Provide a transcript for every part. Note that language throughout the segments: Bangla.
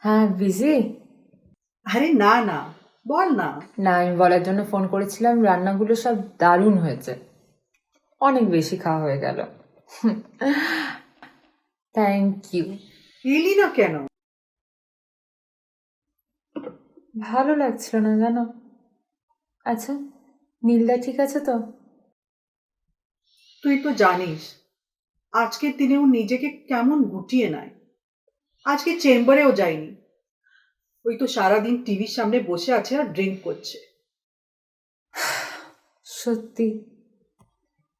হ্যাঁ, বিজি? আরে না না, বল না। না, আমি বলার জন্য ফোন করেছিলাম, রান্নাগুলো সব দারুণ হয়েছে। অনেক বেশি খাওয়া হয়ে গেল। Thank you. এলি না কেন? ভালো লাগছিল না জানো। আচ্ছা, নীলদা ঠিক আছে তো? তুই তো জানিস আজকের দিনেও নিজেকে কেমন গুটিয়ে নেয়। আজকে চেম্বারেও যায়নি, ওই তো সারাদিন টিভির সামনে বসে আছে আর ড্রিঙ্ক করছে। সত্যি,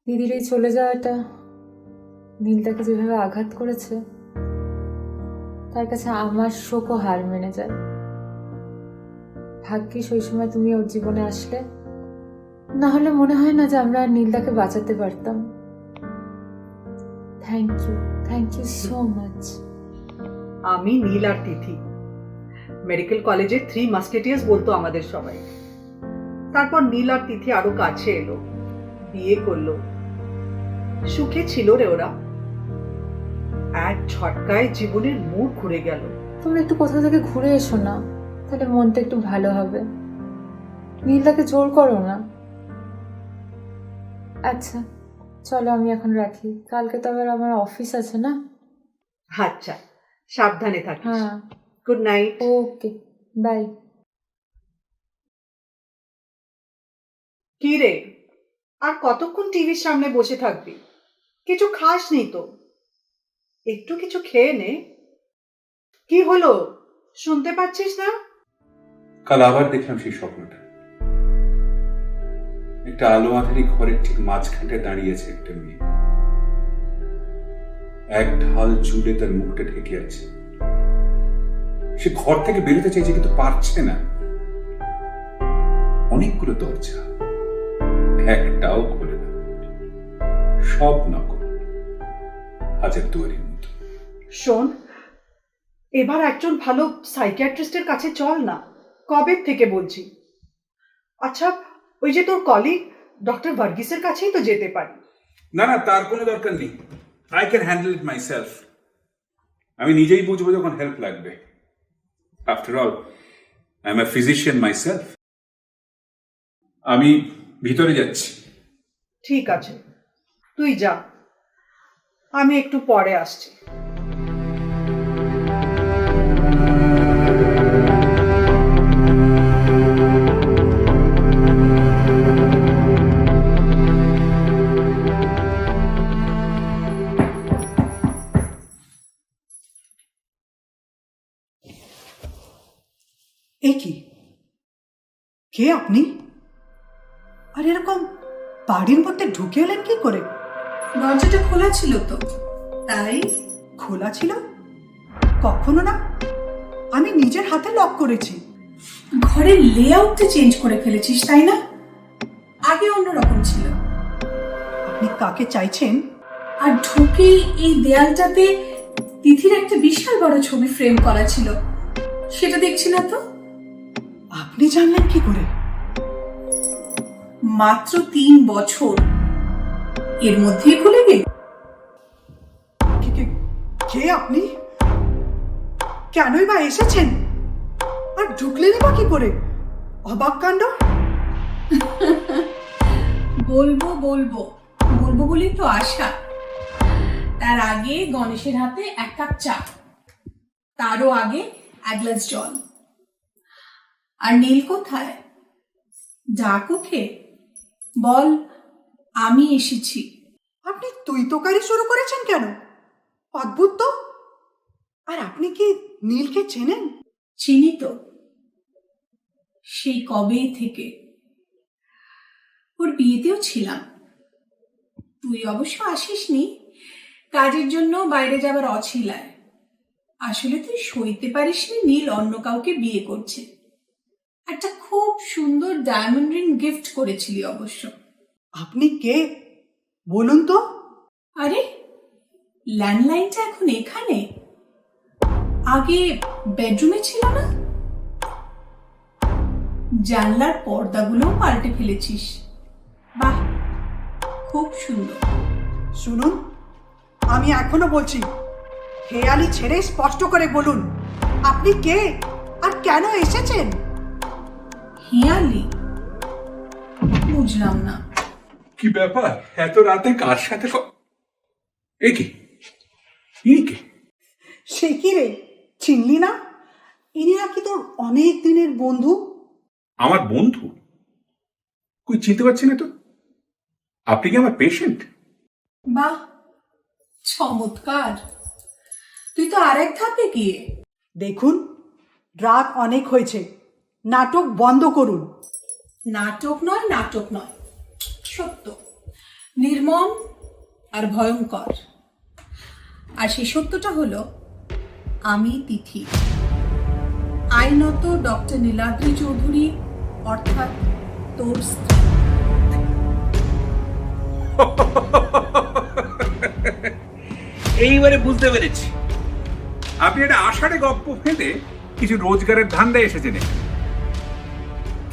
দিদির এই চলে যাওয়াটা নীলদাকে যেভাবে আঘাত করেছে, তার কাছে আমার শোকও হার মেনে যায়। ভাগ্যিস ওই সময় তুমি ওর জীবনে আসলে, না হলে মনে হয় না যে আমরা আর নীলদাকে বাঁচাতে পারতাম। Thank you so much. আমি নীল আর তিথি, মেডিকেল কলেজের 3 মাস্কেটিয়ার্স বলতো আমাদের সবাই। তারপর নীল আর তিথি আরো কাছে এলো, বিয়ে করলো, সুখে ছিল রে ওরা। এক ঝটকায় জীবনের মুখ ঘুরে গেল। তোমরা একটু কোথাও থেকে ঘুরে এসো না, তাহলে মনটা একটু ভালো হবে। নীলদাকে জোর করো না। আচ্ছা চলো, আমি এখন রাখি, কালকে তো আবার আমার অফিস আছে না। আচ্ছা, সাবধানে থাকিস। হ্যাঁ, গুড নাইট। Okay, by. কি রে, আর কতক্ষণ টিভির সামনে বসে থাকবি? কিছু খাস নি তো? একটু কিছু খেয়ে নে। কি হলো, শুনতে পাচ্ছিস না? কাল আবার দেখলাম সেই স্বপ্নটা। একটা আলো আঁধারি ঘরের ঠিক মাঝখানটায় দাঁড়িয়েছে একটা মেয়ে, এক ঢাল চুলে তার মুখটা ঢেকে আছে। সে ঘর থেকে বেরোতে চাইছে কিন্তু পারছে না। অনেকগুলো দরজা, একটাও খোলে না, সব নকল, হাজার দুয়ারির মতো। শোন, এবার একজন ভালো সাইকিয়াট্রিস্টের কাছে চল না, কবে থেকে বলছি। আচ্ছা, ওই যে তোর কলিগ ডক্টর ভার্গিসের কাছেই তো যেতে পারি। না না, তার কোনো দরকার নেই। I can handle it my self. আমি নিজেই বুঝবো যখন হেল্প লাগবে। After all I M a physician my self. আমি ভিতরে যাচ্ছি। ঠিক আছে, তুই যা, আমি একটু পরে আসছি। এ কি, কে আপনি? আর এরকম বাড়ির মধ্যে ঢুকে এলেন কি করে? দরজাটা খোলা ছিল তো, তাই। খোলা ছিল? কখনো না, আমি নিজের হাতে লক করেছি। ঘরের লেআউটটা চেঞ্জ করে ফেলেছিস তাই না? আগে অন্যরকম ছিল। আপনি কাকে চাইছেন? আর ঢুকেই এই দেয়ালটাতে তিথির একটা বিশাল বড় ছবি ফ্রেম করা ছিল, সেটা দেখছি না তো। আপনি জানলেন কি করে? মাত্র 3 বছর, এর মধ্যেই খুলে গেল। কে আপনি? কেনই বা এসেছেন? আর ঢুকলেনই বা কি করে? অবাক কাণ্ড। বলবো বলবো বলবো বলেই তো আশা। তার আগে গণেশের হাতে 1 কাপ চা, তারও আগে 1 গ্লাস জল। আর নীল কোথায়? ডাক ওকে, বল আমি এসেছি। আপনি তুই তোকারি শুরু করেছেন কেন? অদ্ভুত তো। আর আপনি কি নীলকে চেনেন? চিনি তো, সেই কবে থেকে। ওর বিয়েতেও ছিলাম। তুই অবশ্য আসিসনি, কাজের জন্য বাইরে যাবার অছিলায়। আসলে তুই সইতে পারিসনি নীল অন্য কাউকে বিয়ে করছে। একটা খুব সুন্দর ডায়মন্ড রিং গিফট করেছিলি অবশ্য। আপনি কে বলুন তো? আরে, ল্যান্ডলাইনটা এখন এখানে, আগে বেডরুমে ছিল না? জানলার পর্দাগুলোও পাল্টে ফেলেছিস। বাহ, খুব সুন্দর। শুনুন, আমি এখনো বলছি, হেয়ালি ছেড়ে স্পষ্ট করে বলুন আপনি কে আর কেন এসেছেন? হিয়ালি? বুঝলাম না। কি ব্যাপার, এত রাতে কার সাথে এ কি? ইনি কে? সে কি রে, চিনলি না? ইনি নাকি তোর অনেক দিনের বন্ধু। আমার বন্ধু? কই চিনতে পারছি না তো। আপনি কি আমার পেশেন্ট? বাহ, চমৎকার। তুই তো আরেক ধাপে গিয়ে। দেখুন, রাত অনেক হয়েছে, নাটক বন্ধ করুন। নাটক নয়, নাটক নয়, সত্য, নির্মম আর ভয়ঙ্কর। আর সেই সত্যটা হলো, আমি তিথি, আইনত ডক্টর নীলাদ্রি চৌধুরী, অর্থাৎ তোর স্ত্রী। এইবারে বুঝতে পেরেছি, আপনি একটা আষাঢ়ে গপ্প ফেঁদে কিছু রোজগারের ধান্দায় এসেছেন এখানে।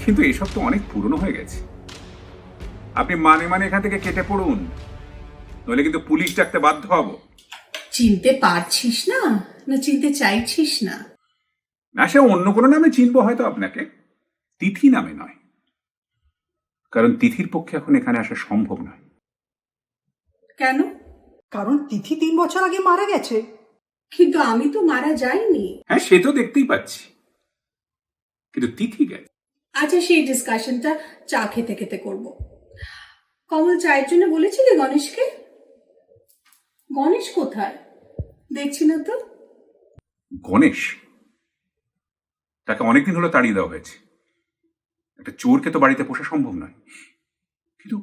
কিন্তু এসব তো অনেক পুরনো হয়ে গেছে। আপনি মানে মানে এখান থেকে কেটে পড়ুন, নইলে কিন্তু পুলিশ ডাকতে বাধ্য হব। চিনতে পারছিস না, না চিনতে চাইছিস না? না, সে অন্য কোনো নামে চিনবো হয়তো আপনাকে, তিথি নামে নয়। কারণ তিথির পক্ষে এখন এখানে আসা সম্ভব নয়। কেন? কারণ তিথি 3 বছর আগে মারা গেছে। কিন্তু আমি তো মারা যাইনি। হ্যাঁ, সে তো দেখতেই পাচ্ছি, কিন্তু তিথি গেছে। আচ্ছা, সেই ডিসকাশনটা চা খেতে খেতে করব। কমল চায়ের জন্য বলেছিলে গণেশকে? গণেশ কোথায়? দেখছি না তো। গণেশ? তাকে অনেকদিন হলো তাড়িয়ে দেওয়া হয়েছে। একটা চোরকে তো বাড়িতে পোষা সম্ভব নয়। কিন্তু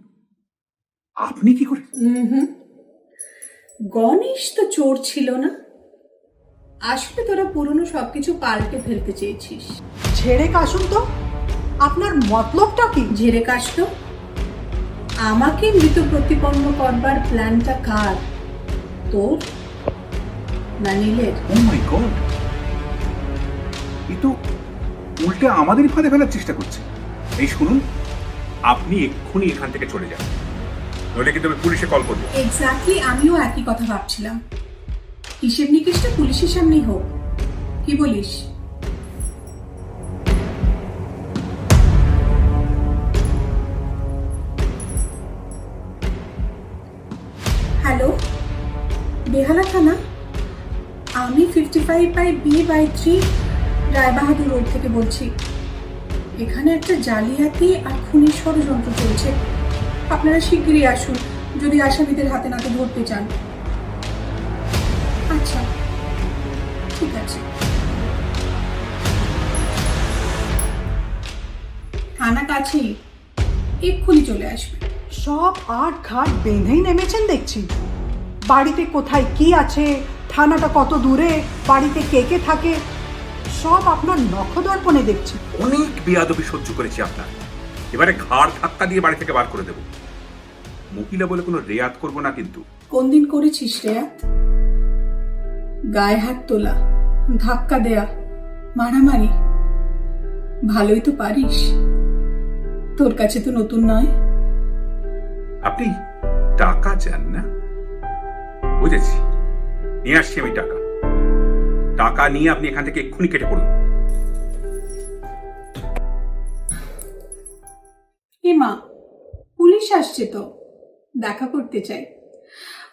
আপনি কি করে? হুম, গণেশ তো চোর ছিল না। আসলে তোরা পুরনো সবকিছু পাল্টে ফেলতে চেয়েছিস। ছেড়ে কাশুন তো, আপনার মতলবটা কি? ঝেড়ে কাশত? আমাকে মৃত প্রতিপন্ন করবার প্ল্যানটা কার? তোর না নীলের? ও মাই গড, এ তো উল্টে আমাদেরই ফাঁদে ফেলার চেষ্টা করছে। এই শুনুন, আপনি এক্ষুনি এখান থেকে চলে যান, নইলে কিন্তু আমি পুলিশে কল করবো। এক্স্যাক্টলি, আমিও একই কথা ভাবছিলাম। হিসেব নিকেশটা পুলিশের সামনেই হোক, কি বলিস? হ্যালো, বেহালা থানা। আমি 55/B/3 রায়বাহাদুর রোড থেকে বলছি। এখানে একটা জালিয়াতি আর খুনের ষড়যন্ত্র চলছে। আপনারা শিগগিরই আসুন, যদি আসামিদের হাতে নাতে ধরতে চান। আচ্ছা, ঠিক আছে। থানা কাছেই, এক্ষুনি চলে আসবে। সব আট ঘাট বেঁধেই নেমেছেন দেখছি। বাড়িতে কোথায় কি আছে, থানাটা কত দূরে, বাড়িতে কে কে থাকে, সব আপনার নখদর্পণে দেখছি। অনেক বেয়াদবি সহ্য করেছি আপনার, এবারে ঘাড় ধাক্কা দিয়ে বাড়ি থেকে বার করে দেব। মহিলা বলে কোনো রেয়াত করব না কিন্তু। কোন দিন করেছিস রেয়াত? গায়ে হাত তোলা, ধাক্কা দেয়া, মারামারি ভালোই তো পারিস। তোর কাছে তো নতুন নয়। আপনি টাকা চান না? বুঝেছি, নিয়ে আসছি আমি টাকা। টাকা নিয়ে আপনি এখান থেকে এক্ষুনি কেটে পড়ুন। এ মা, পুলিশ আসছে তো, দেখা করতে চাই।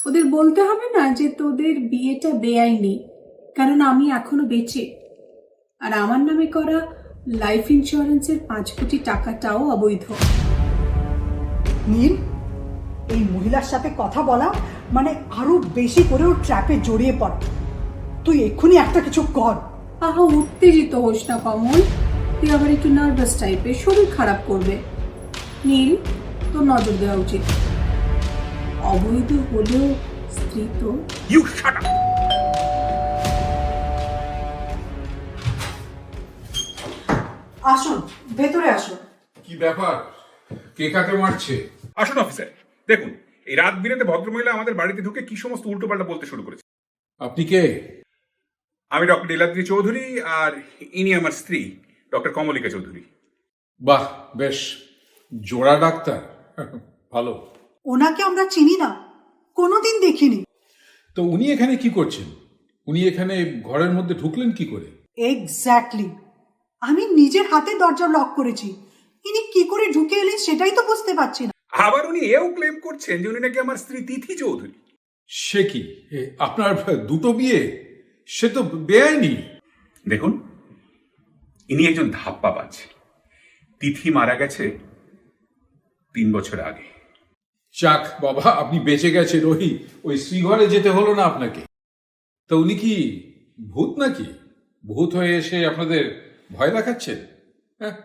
ওদের বলতে হবে না যে তোদের বিয়েটা বেআইনি, কারণ আমি এখনো বেঁচে। আর আমার নামে করা লাইফ ইন্স্যুরেন্সের 5 কোটি টাকাটাও অবৈধ। নীল, এই মহিলার সাথে কথা বলা মানে আরো বেশি করে ওর ট্র্যাপে জড়িয়ে পড়া। তুই এক্ষুনি একটা কিছু কর। আহা, উত্তেজিত হোস না কমল। তুই আবার একটু নার্ভাস টাইপের, শরীর খারাপ করবে। নীল, তোর নজর দেওয়া উচিত। অবৈধ হলেও স্ত্রী তো। You shut up. আসুন, ভেতরে আসুন। কি ব্যাপার, কে কাকে মারছে? আসুন অফিসার, দেখুন এই রাত বিরেতে ভদ্রমহিলা আমাদের বাড়িতে ঢুকে কি সমস্ত উল্টোপাল্টা বলতে শুরু করেছে। আপনি কে? আমি ডক্টর নীলাদ্রি চৌধুরী, আর ইনি আমার স্ত্রী ডক্টর কমলিকা চৌধুরী। বাহ, বেশ জোড়া ডাক্তার, ভালো। ওনাকে আমরা চিনি না, কোনোদিন দেখিনি। তো উনি এখানে কি করছেন? উনি এখানে ঘরের মধ্যে ঢুকলেন কি করে? এক্স্যাক্টলি, আমি নিজের হাতে দরজা লক করেছি। ইনি কি করে ঢুকে এলেন সেটাই তো বুঝতে পারছি না। আবার উনি এও ক্লেম করছেন যে উনি নাকি আমার স্ত্রী তিথি চৌধুরী। সে কি আপনার দুটো বিয়ে? সে তো বেআইনি। দেখুন, ইনি একজন ধাপ্পাবাজ। তিথি মারা গেছে 3 বছর আগে। যাক বাবা, আপনি বেঁচে গেছেন। ওই শ্রীঘরে যেতে হলো না আপনাকে। তো উনি কি ভূত নাকি? ভূত হয়ে এসে আপনাদের ভয় দেখাচ্ছেন? হ্যাঁ,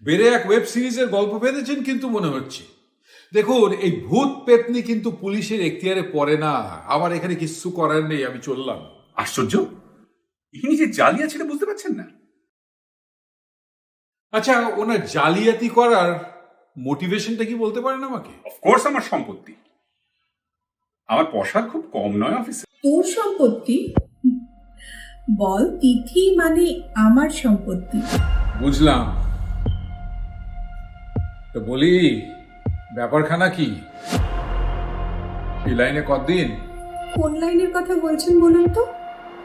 বেড়ে এক ওয়েব সিরিজের গল্প বেঁধেছেন কিন্তু মনে হচ্ছে। দেখুন, এই ভূত পেতনি কিন্তু পুলিশের এখতিয়ারে পড়ে না। আবার এখানে কিছু করার নেই, আমি চললাম। আশ্চর্য, ইনি যে জালিয়া ছিল বুঝতে পারছেন না? আচ্ছা, ওনার জালিয়াতি করার মোটিভেশনটা কি বলতে পারেন আমাকে? অফকোর্স আমার সম্পত্তি। আমার পয়সা খুব কম নয় অফিসে। তোর সম্পত্তি? বল, তিথি মানে আমার সম্পত্তি। বুঝলাম। তো বলি, ব্যাপারখানা কি? এই লাইনে কতদিন? কোন লাইনের কথা বলছেন বলুন তো,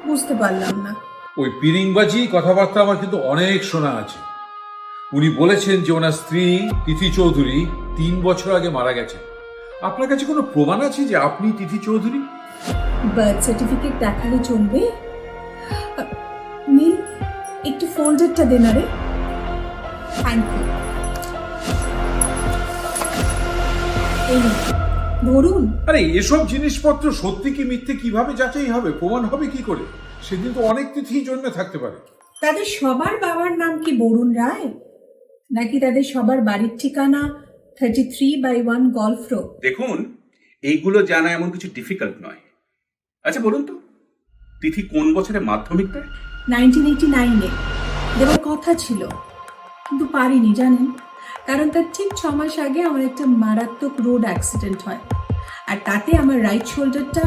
বুঝতে পারলাম না। ওই পিরিংবাজি কথাবার্তা আমার কিন্তু অনেক শোনা আছে। উনি বলেছেন যে ওনার স্ত্রী তিথি চৌধুরী 3 বছর আগে মারা গেছে। আপনার কাছে কোনো প্রমাণ আছে যে আপনি তিথি চৌধুরী? বার্থ সার্টিফিকেট দেখালে চলবে? নীল, একটু ফোল্ডারটা দে না রে। Thank you. এই নে, ধরুন। আরে, এসব জিনিসপত্র সত্যি কি মিথ্যে কিভাবে যাচাই হবে? প্রমাণ হবে কি করে? সেদিন তো অনেক তিথি জন্মে থাকতে পারে। তাদের সবার বাবার নাম কি বরুণ রায়, নাকি তাদের সবার বাড়ির ঠিকানা 33/1 গল্ফ রোড? দেখুন, এইগুলো জানা এমন কিছু ডিফিকাল্ট নয়। আচ্ছা বলুন তো, তিথি কোন বছরে মাধ্যমিক দেয়? 1989-এ দেওয়ার কথা ছিল, কিন্তু পারিনি জানেন, কারণ তার ঠিক 6 মাস আগে আমার একটা মারাত্মক রোড অ্যাক্সিডেন্ট হয়, আর তাতে আমার রাইট শোল্ডারটা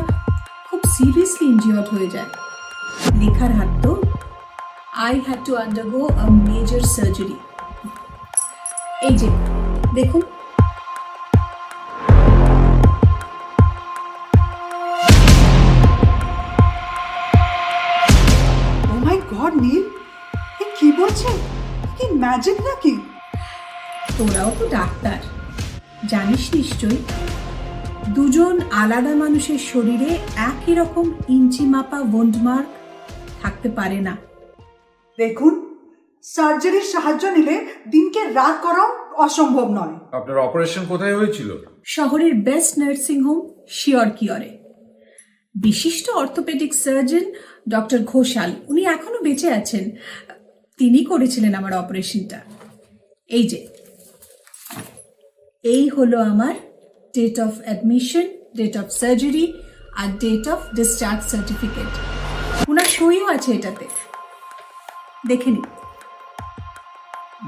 খুব সিরিয়াসলি ইনজিওর্ড হয়ে যায়। লেখার হাত তো, I had to undergo a major surgery. এই যে দেখুন, ও মাই গড নীল, এ কি বলছেন? কি ম্যাজিক নাকি? তোরাও তো ডাক্তার, জানিস নিশ্চয়ই দুজন আলাদা মানুষের শরীরে একই রকম ইঞ্চি মাপা ওন্ডমার্ক থাকতে পারে না। দেখুন, সার্জারির সাহায্য নিলে দিনকে রাত করাও অসম্ভব নয়। আপনার অপারেশন কোথায় হয়েছিল? শহরের বেস্ট নার্সিং হোম শিওর কিওরে। বিশিষ্ট অর্থোপেডিক সার্জন ডক্টর ঘোষাল, উনি এখনো বেঁচে আছেন, তিনি করেছিলেন আমার অপারেশনটা। এই যে, এই হলো আমার date of admission, date of surgery আর ডেট অফ ডিসচার্জ সার্টিফিকেট। ওনার সইও আছে এটাতে, দেখে নিন।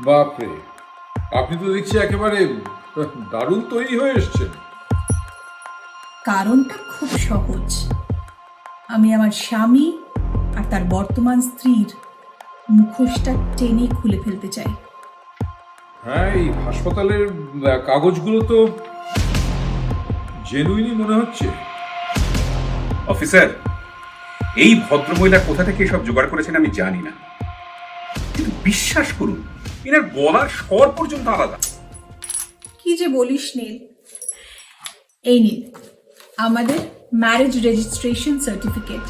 বাপরে, আপনি তো দেখছি একেবারে দারুণ তৈরি হয়ে এসেছেন। কারণটা খুব সহজ, আমি আমার স্বামী আর তার বর্তমান স্ত্রীর মুখোশটা টেনে খুলে ফেলতে চাই। হ্যাঁ, এই হাসপাতালের কাগজগুলো তো জেনুইনই মনে হচ্ছে। অফিসার, এই ভদ্রমহিলা কোথা থেকে এসব জোগাড় করেছেন আমি জানি না, কিন্তু বিশ্বাস করুন, এনার গলার স্বর পর্যন্ত আলাদা। কি যে বলিস নীল, এই নিন আমাদের ম্যারেজ রেজিস্ট্রেশন সার্টিফিকেট।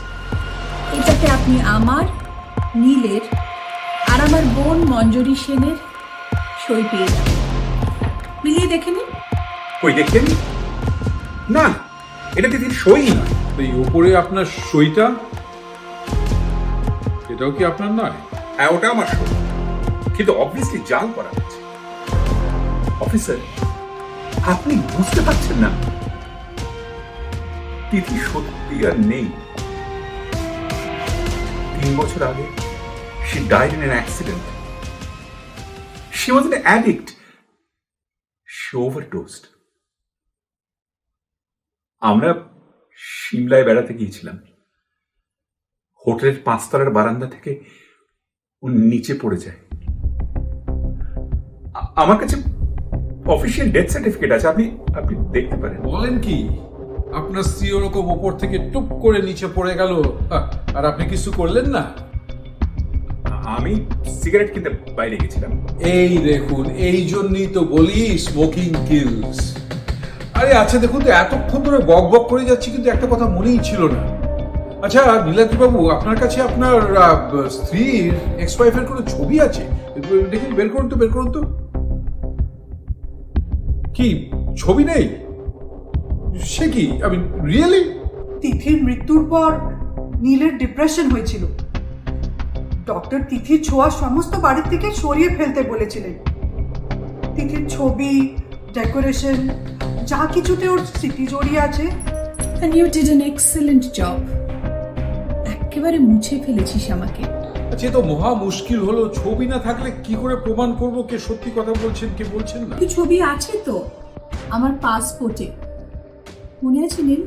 এটাতে আপনি আমার, নীলের আর আমার বোন মঞ্জরি সেনের সই পেয়ে যাবেন। মিলিয়ে দেখে নিন। কই দেখেন? না, এটা তিথির সই নয়। এই ওপরে আপনার সইটা, এটাও কি আপনার নয়? হ্যাঁ, ওটা আমার সই, কিন্তু অবভিয়াসলি জাল করা হচ্ছে। অফিসার, আপনি বুঝতে পারছেন না, তিথি সত্যি আর নেই। 3 বছর আগে she died in an accident. She was an addict. She overdosed. আমরা সিমলায় বেড়াতে গিয়েছিলাম। হোটেলের 5 তলার বারান্দা থেকে ও নিচে পড়ে যায়। আমার কাছে অফিসিয়াল ডেথ সার্টিফিকেট আছে, আপনি দেখতে পারেন। বলেন কি, আপনার স্ত্রী ওরকম ওপর থেকে টুপ করে নিচে পড়ে গেল আর আপনি কিছু করলেন না? আমি সিগারেট কিনতে বাইরে গেছিলাম। এই দেখুন, এই জন্যই তো বলি স্মোকিং কিলস। আরে আচ্ছা দেখুন তো, এতক্ষণ ধরে বক বক করে যাচ্ছি কিন্তু একটা কথা মনেই ছিল না। আচ্ছা নীলাদ্রি বাবু, আপনার কাছে আপনার স্ত্রীর এক্স ওয়াইফের কোনো ছবি আছে? দেখুন, বের করুন তো। কি ছবি নেই? সে কি, আমি রিয়েলি? তিথির মৃত্যুর পর নীলের ডিপ্রেশন হয়েছিল। ডক্টর তিথির ছোঁয়া সমস্ত বাড়ির থেকে সরিয়ে ফেলতে বলেছিলেন। তিথির ছবি, ডেকোরেশন, যা কিছুতে ওর স্মৃতি জড়িয়ে আছে। And you did an excellent job. একেবারে মুছে ফেলেছিস আমাকে। আচ্ছা, এ তো মহা মুশকিল হলো। ছবি না থাকলে কি করে প্রমাণ করবো কে সত্যি কথা বলছেন কে বলছেন না? কিন্তু ছবি আছে তো আমার পাসপোর্টে। মনে আছে নীল,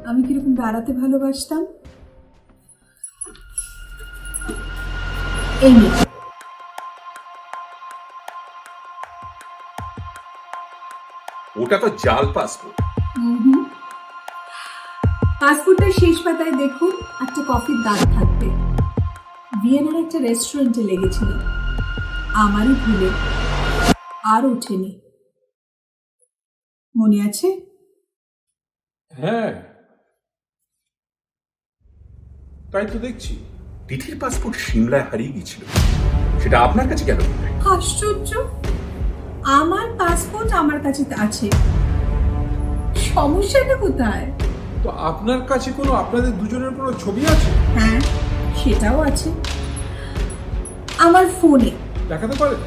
আমি কিরকম বেড়াতে ভালোবাসতাম? এই নে। ওটা তো জাল পাসপোর্ট। পাসপোর্টের শেষ পাতায় দেখুন একটা কফির দাগ থাকবে। ভিয়েনার একটা রেস্টুরেন্টে লেগেছিল, আমারই ভুলে, আর ওঠেনি। মনে আছে? হ্যাঁ, তাই তো দেখছি। তিথির পাসপোর্ট সিমলায় হারিয়ে গিয়েছিল, সেটা আপনার কাছে গেল? আশ্চর্য, আমার পাসপোর্ট আমার কাছে আছে, সমস্যাটা কোথায়? তো আপনার কাছে কোনো, আপনাদের দুজনের কোনো ছবি আছে? হ্যাঁ, সেটাও আছে আমার ফোনে। দেখাতে পারেন?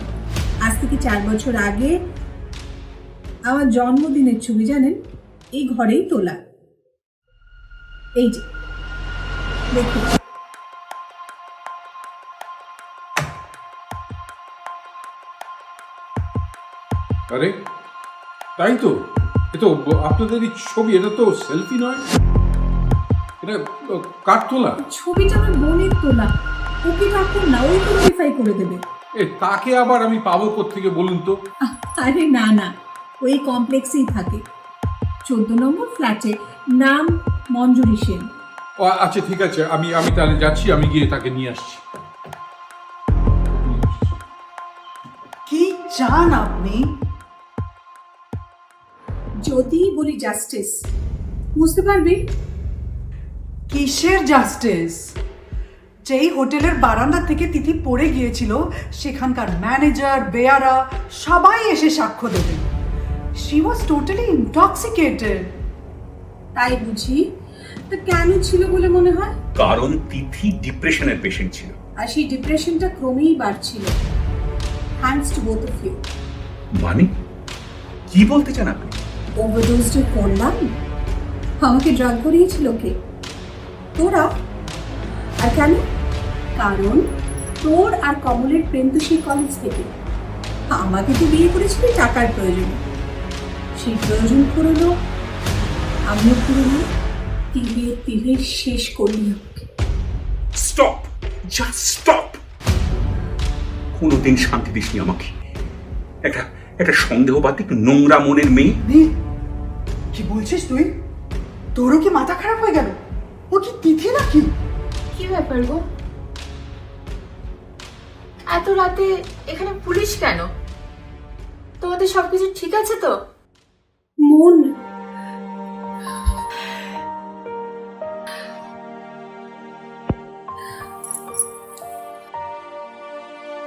আজ থেকে 4 বছর আগে আমার জন্মদিনের ছবি, জানেন, এই ঘরেই তোলা। এই যে দেখুন। আরে তাই তো, এ তো আপনাদেরই ছবি। এটা তো সেলফি নয়, এটা কার তোলা? ছবিটা আমার বোনের তোলা। ওকে রাখুন না, ওই তো ভেরিফাই করে দেবে। তাকে আবার আমি পাবো কোত্থেকে বলুন তো? আরে না, ওই কমপ্লেক্সেই থাকে, 14 নম্বর ফ্ল্যাটে। নাম মঞ্জুরি সেন। ও আচ্ছা, ঠিক আছে, আমি তাহলে যাচ্ছি, আমি গিয়ে তাকে নিয়ে আসছি। কি চান আপনি? যদি বলি জাস্টিস, বুঝতে পারবি? কিসের জাস্টিস? যেই হোটেলের বারান্দা থেকে তিথি পড়ে গিয়েছিল, সেখানকার ম্যানেজার, বেয়ারা সবাই এসে সাক্ষ্য দেবে। She was totally intoxicated. তাই বুঝি? তা কেন ছিল বলে মনে হয়? কারণ তিথি ডিপ্রেশনের পেশেন্ট ছিল। আর সেই ডিপ্রেশনটা ক্রমেই বাড়ছিল। Thanks to both of you. মানে কি বলতে চান আপনি? ওভারডোজে করলাম। আমাকে ড্রাগ করিয়েছিল কে? তোরা। আর কেন? কারণ তোর আর কমলের প্রেম তো সেই কলেজ থেকে। আমাকে তো বিয়ে করেছিলি টাকার প্রয়োজন। সেই প্রয়োজন পুরোনো, আমিও পুরোনো। তিলে শেষ করলি আমাকে। Stop, just stop. কোনোদিন শান্তি দিসনি আমাকে। একটা সন্দেহবাতিক নোংরা মনের মেয়ে। নীল, কি বলছিস তুই? তোরও কি মাথা খারাপ হয়ে গেল? ও কি তিথি নাকি? কি ব্যাপার গো, এত রাতে এখানে পুলিশ কেন? তোমাদের সবকিছু ঠিক আছে তো? মন,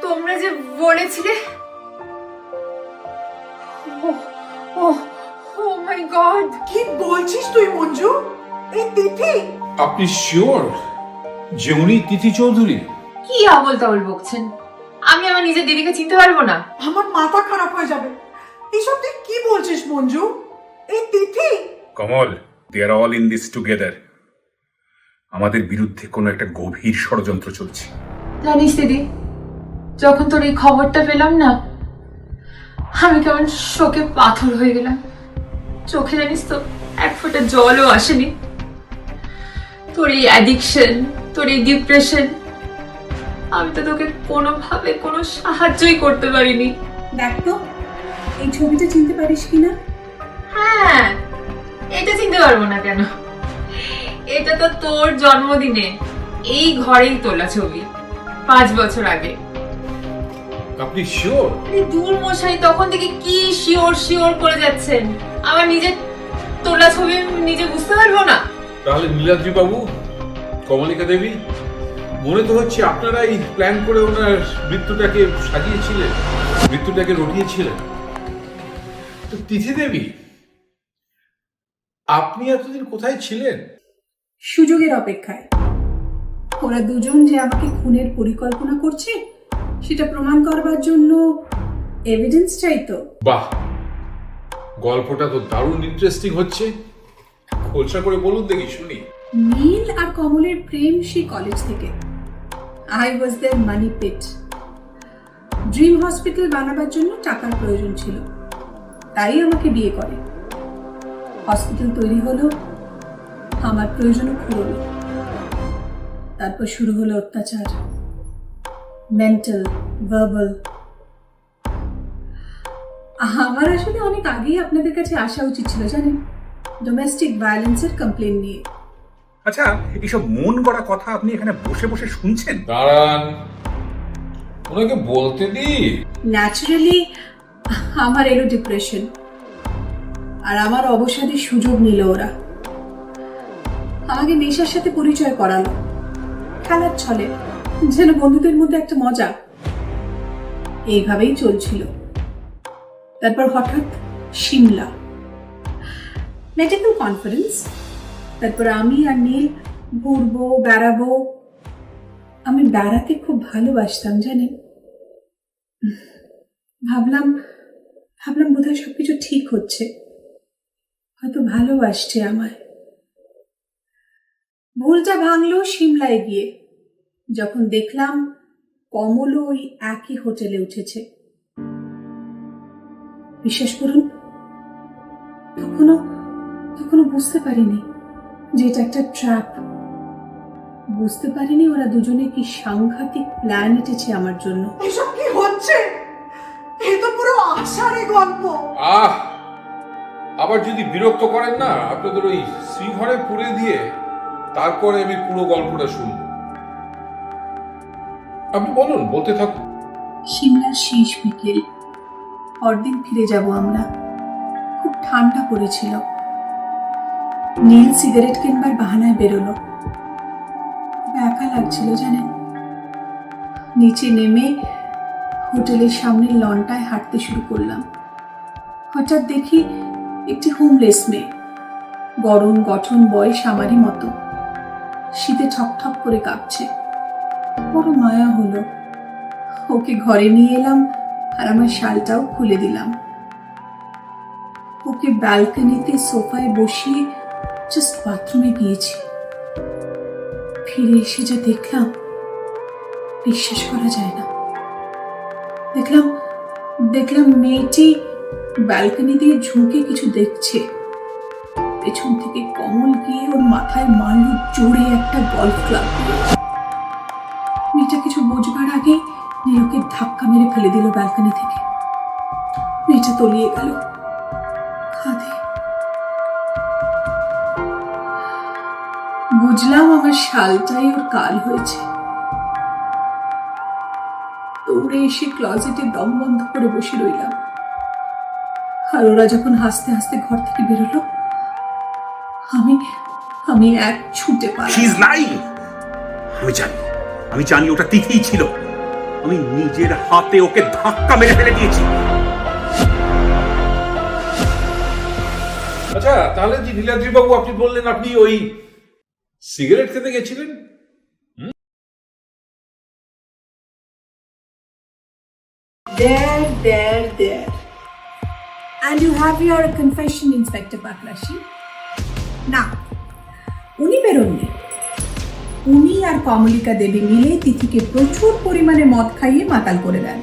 তোমরা যে বলেছিলে, ও মাই গড, কি বলছিস তুই মঞ্জু? এই তিথি? আপনি শিওর যে উনি তিথি চৌধুরী? কি আবল তাবল বকছেন? আমি আমার নিজের দিদিকে চিনতে পারবো না? আমার মাথা খারাপ হয়ে যাবে। এইসব তুই কি বলছিস মঞ্জু? এই তিথি? কমল, দে আর অল ইন দিস টুগেদার। আমাদের বিরুদ্ধে কোনো একটা গভীর ষড়যন্ত্র চলছে। জানিস দিদি, যখন তোর এই খবরটা পেলাম না, আমি কেমন শোকে পাথর হয়ে গেলাম। চোখে জানিস তো এক ফোঁটা জলও আসেনি। তোর এই অ্যাডিকশন, তোর এই ডিপ্রেশন, আমি তো তোকে কোনোভাবে কোনো সাহায্যই করতে পারিনি। দেখ তো এই ছবিটা চিনতে পারিস কিনা? হ্যাঁ, এটা চিনতে পারবো না কেন? এটা তো তোর জন্মদিনে এই ঘরেই তোলা ছবি, 5 বছর আগে। আপনি শিওর? দূর মশাই, তখন থেকে কি শিওর শিওর করে যাচ্ছেন? আমার নিজের তোলা ছবি আমি নিজে বুঝতে পারবো না? তাহলে নীলাদ্রি বাবু, কমলিকা দেবী, মনে তো হচ্ছে আপনারাই প্ল্যান করে ওনার মৃত্যুটাকে সাজিয়েছিলেন, মৃত্যুটাকে রটিয়েছিলেন। তো তিথি দেবী, আপনি এতদিন কোথায় ছিলেন? সুযোগের অপেক্ষায়। ওরা দুজন যে আমাকে খুনের পরিকল্পনা করছে সেটা প্রমাণ করবার জন্য এভিডেন্স চাইতো। বাহ, গল্পটা তো দারুণ ইন্টারেস্টিং হচ্ছে। খোলসা করে বলুন দেখি শুনি। নীল আর কমলের প্রেম সেই কলেজ থেকে। I was their money pit. Dream hospital বানাবার জন্য টাকার প্রয়োজন ছিল, তাই আমাকে বিয়ে করে। হসপিটাল তৈরি হলো, আমার প্রয়োজনও ফুরলো। তারপর শুরু হলো অত্যাচার, মেন্টাল, ভার্বাল। আমার আসলে অনেক আগেই আপনাদের কাছে আসা উচিত ছিল জানেন, ডোমেস্টিক ভায়োলেন্সের কমপ্লেন নিয়ে। আচ্ছা, এইসব মন গড়া কথা আপনি এখানে বসে বসে শুনছেন? দাঁড়ান, ওনাকে বলতে দি। ন্যাচারালি আমার এলো ডিপ্রেশন, আর আমার অবসাদের সুযোগ নিল ওরা। আমাকে নেশার সাথে পরিচয় করালো, খেলার ছলে, যেন বন্ধুদের মধ্যে একটা মজা। এইভাবেই চলছিল। তারপর হঠাৎ সিমলা, মেডিকেল কনফারেন্স। তারপর আমি আর নীল ঘুরবো, বেড়াবো। আমি বেড়াতে খুব ভালোবাসতাম জানেন। ভাবলাম বোধহয় সবকিছু ঠিক হচ্ছে, হয়তো ভালোবাসছে আমায়। ভুলটা ভাঙলো সিমলায় গিয়ে, যখন দেখলাম কমলও ওই একই হোটেলে উঠেছে। বিশ্বাস করুন, তখনও বুঝতে পারিনি যে এটা একটা ট্র্যাপ। বুঝতে পারিনি ওরা দুজনে কি সাংঘাতিক প্ল্যান এঁটেছে আমার জন্য। এসব কি হচ্ছে? এ তো পুরো আষাঢ়ে গল্প। আবার যদি বিরক্ত করেন না, আপনাদের ওই শ্রীঘরে পুরে দিয়ে তারপরে আমি পুরো গল্পটা শুনব। আপনি বলুন, বলতে থাকুন। সিমলার শেষ বিকেল, পরদিন ফিরে যাব আমরা। খুব ঠান্ডা পড়েছিল। নীল সিগারেট কিনবার বাহানায় বেরোলো। একা লাগছিল জানেন। নিচে নেমে হোটেলের সামনের লনটায় হাঁটতে শুরু করলাম। হঠাৎ দেখি একটি হোমলেস মেয়ে, গরম গঠন, বয়স আমারই মতো, শীতে ঠকঠক করে কাঁপছে। বড় মায়া হলো। ওকে ঘরে নিয়ে এলাম আর আমার শালটাও খুলে দিলাম। ওকে ব্যালকনিতে সোফায় বসিয়ে জাস্ট বাথরুমে গিয়েছি। ফিরে এসে যা দেখলাম, বিশ্বাস করা যায় না। দেখলাম মেয়েটি ব্যালকনি দিয়ে ঝুঁকে কিছু দেখছে। পেছন থেকে কমল গিয়ে ওর মাথায় মারল জোরে একটা গলফ ক্লাব। মেয়েটা কিছু বুঝবার আগেই নীলকে ধাক্কা মেরে ফেলে দিল ব্যালকনি থেকে। মেয়েটা তলিয়ে গেল কাঁধে। বুঝলাম আমার শালটাই ওর কাল হয়েছে। দৌড়ে এসে ক্লজেটে দম বন্ধ করে বসে রইলাম। আর ওরা যখন হাসতে হাসতে ঘর থেকে বেরোলো, আমি এক ছুটে পালাম। আমি জানি ওটা তিথিই ছিল। আমি নিজের হাতে ওকে ধাক্কা মেরে ফেলে দিয়েছি। আচ্ছা, তাহলে যে নীলাদ্রি বাবু আপনি বললেন আপনি ওই সিগারেট খেতে গেছিলেন? There. And you have your confession, Inspector Pakrashi. না, উনি বেরোননি। উনি আর কমলিকা দেবী মিলে তিথিকে প্রচুর পরিমাণে মদ খাইয়ে মাতাল করে দেন।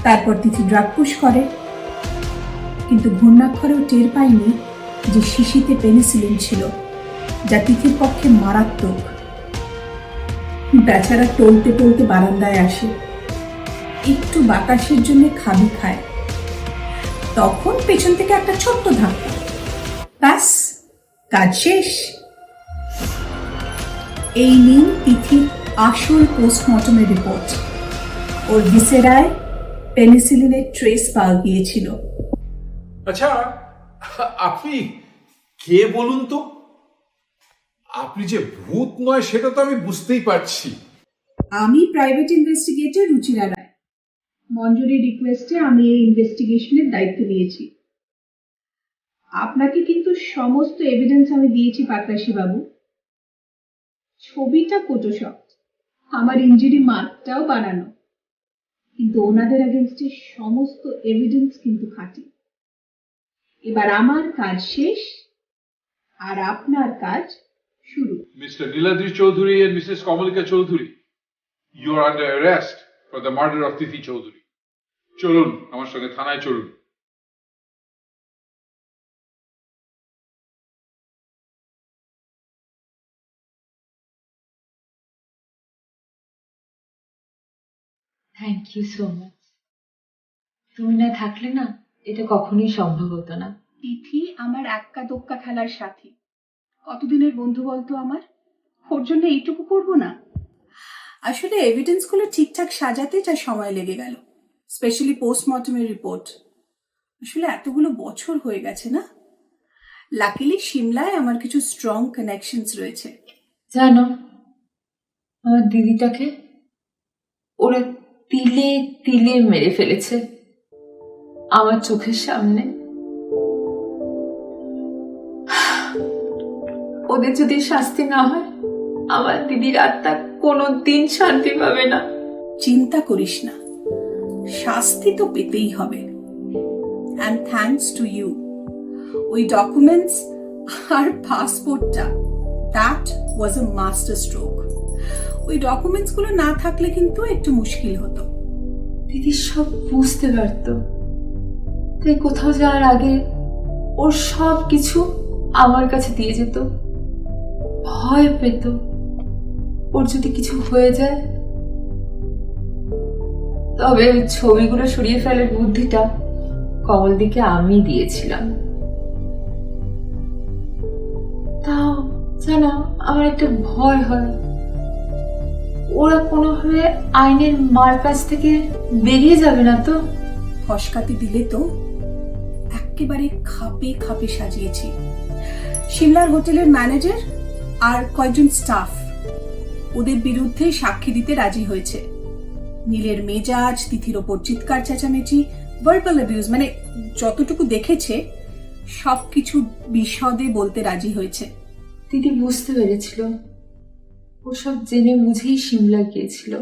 তারপর তিথি ড্রাগ পুশ করে, কিন্তু ঘূর্ণাক্ষরেও টের পাইনি যে শিশিতে পেনিসিলিন ছিল, যা তিথির পক্ষে মারাত্মক। বেচারা টলতে টলতে বারান্দায় আসে, একটু বাতাসের জন্য খাবি খায়। তখন পেছন থেকে একটা ছোট্ট ধাক্কা, ব্যাস কাজ শেষ। এই নিন তিথির আসল পোস্টমর্টমের রিপোর্ট। ওর ভিসেরায় পেনিসিলিনের ট্রেস পাওয়া গিয়েছিল। আচ্ছা, আপনি কে বলুন তো? আপনি যে ভূত নয় সেটা তো আমি বুঝতেই পারছি। আমি প্রাইভেট ইনভেস্টিগেটর রুচিরা রায়। মঞ্জুরির রিকোয়েস্টে আমি এই ইনভেস্টিগেশনের দায়িত্ব নিয়েছি। আপনাকে কিন্তু সমস্ত এভিডেন্স আমি দিয়েছি পাকরাশি বাবু। ছবিটা ফটোশপ, আমার ইনজুরি মার্কটাও বানানো, কিন্তু ওনাদের এগেনস্টে সমস্ত এভিডেন্স কিন্তু খাঁটি। এবার আমার কাজ শেষ আর আপনার কাজ শুরু। Mr. Niladri Chaudhary and Mrs. Kamalika Chaudhary, you are under arrest for the murder of Tithi Chaudhary. চলুন আমার সঙ্গে থানায় চলুন। Thank you so much. তুমি না থাকলে না এটা কখনোই সম্ভব হতো না। তিথি আমার এক্কা দোক্কা খেলার সাথী, কতদিনের বন্ধু বলতো আমার, ওর জন্য এইটুকু করবো না? আসলে এভিডেন্সগুলো ঠিকঠাক সাজাতে যা সময় লেগে গেল, স্পেশালি পোস্টমর্টমের রিপোর্ট। আসলে এতগুলো বছর হয়ে গেছে না। লাকিলি সিমলায় আমার কিছু স্ট্রং কানেকশনস রয়েছে। জানো, আমার দিদিটাকে ওরা তিলে তিলে মেরে ফেলেছে আমার চোখের সামনে। ওদের যদি শাস্তি না হয় আমার দিদির আত্মা কোনোদিন শান্তি পাবে না। চিন্তা করিস না, শাস্তি তো পেতেই হবে। অ্যান্ড থ্যাঙ্কস টু ইউ, ওই ডকুমেন্টস আর পাসপোর্টটা, that was a master stroke. ওই ডকুমেন্টসগুলো না থাকলে কিন্তু একটু মুশকিল হতো। দিদি সব বুঝতে পারতো, তাই কোথাও যাওয়ার আগে ওর সব কিছু আমার কাছে দিয়ে যেত। ভয় পেত ওর যদি কিছু হয়ে যায়। তবে ওই ছবিগুলো সরিয়ে ফেলার বুদ্ধিটা কমলদিকে আমি দিয়েছিলাম। তাও জানো, আমার একটা ভয় হয় ওরা কোনোভাবে আইনের মার কাছ থেকে বেরিয়ে যাবে না তো। ফসকাতে দিলে তো একেবারে খাপে খাপে সাজিয়েছি। সিমলার হোটেলের ম্যানেজার আর কয়েকজন স্টাফ ওদের বিরুদ্ধে সাক্ষী দিতে রাজি হয়েছে। নীলের মেজাজ, তিথির ওপর চিৎকার চেঁচামেচি, ভার্বাল অ্যাবিউজ, মানে যতটুকু দেখেছে সবকিছু বিশদে বলতে রাজি হয়েছে। দিদি বুঝতে পেরেছিল, ও সব জেনে বুঝেই সিমলা গিয়েছিল।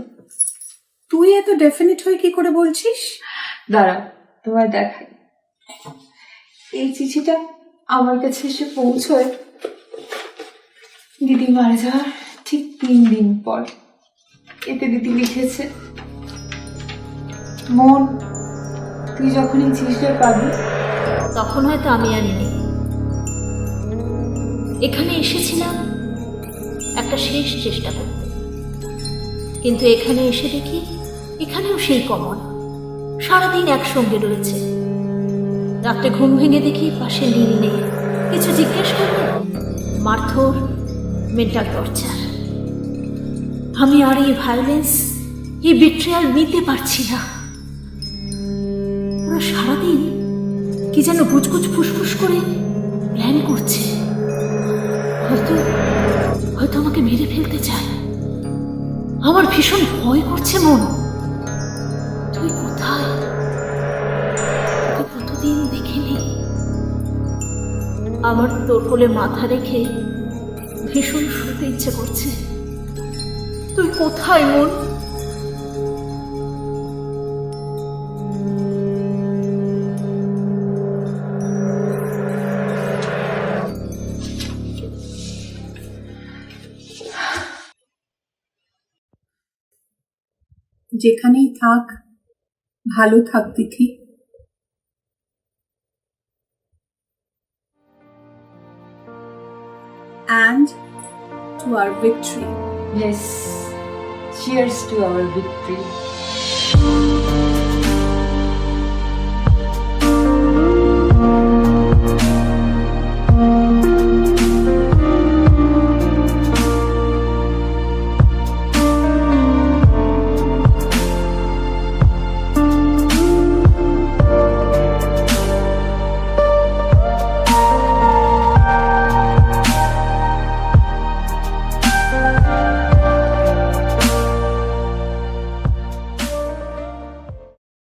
তুই এত ডেফিনেট হয়ে কি করে বলছিস? দাঁড়া তোমায় দেখাই। এই চিঠিটা আমার কাছে এসে পৌঁছয় দিদি মারা যাওয়ার ঠিক 3 দিন পর। এতে দিদি লিখেছে, মন, তুই যখন এই চিঠিটা পাবি তখন হয়তো আমি আর নেই। এখানে এসেছিলাম একটা শেষ চেষ্টা করতে, কিন্তু এখানে এসে দেখি এখানেও সেই কমল সারাদিন একসঙ্গে রয়েছে। রাতে ঘুম ভেঙে দেখি পাশে নীল নেই। কিছু জিজ্ঞেস করলে মারধর, মেন্টাল টর্চার। আমি আর এই ভায়োলেন্স, এই বিট্রিয়াল নিতে পারছি না। ওরা সারাদিন কি যেন গুজগুজ ফুসফুস করে প্ল্যান করছে। হয়তো হয়তো আমাকে মেরে ফেলতে চায়। আমার ভীষণ ভয় করছে মন। তুই কোথায়? তুই কতদিন দেখিনি। আমার তোর কোলে মাথা রেখে ভীষণ শুতে ইচ্ছে করছে। তুই কোথায় মন? যেখানেই থাক ভালো থাক তিথি। And to our victory. Yes, cheers to our victory.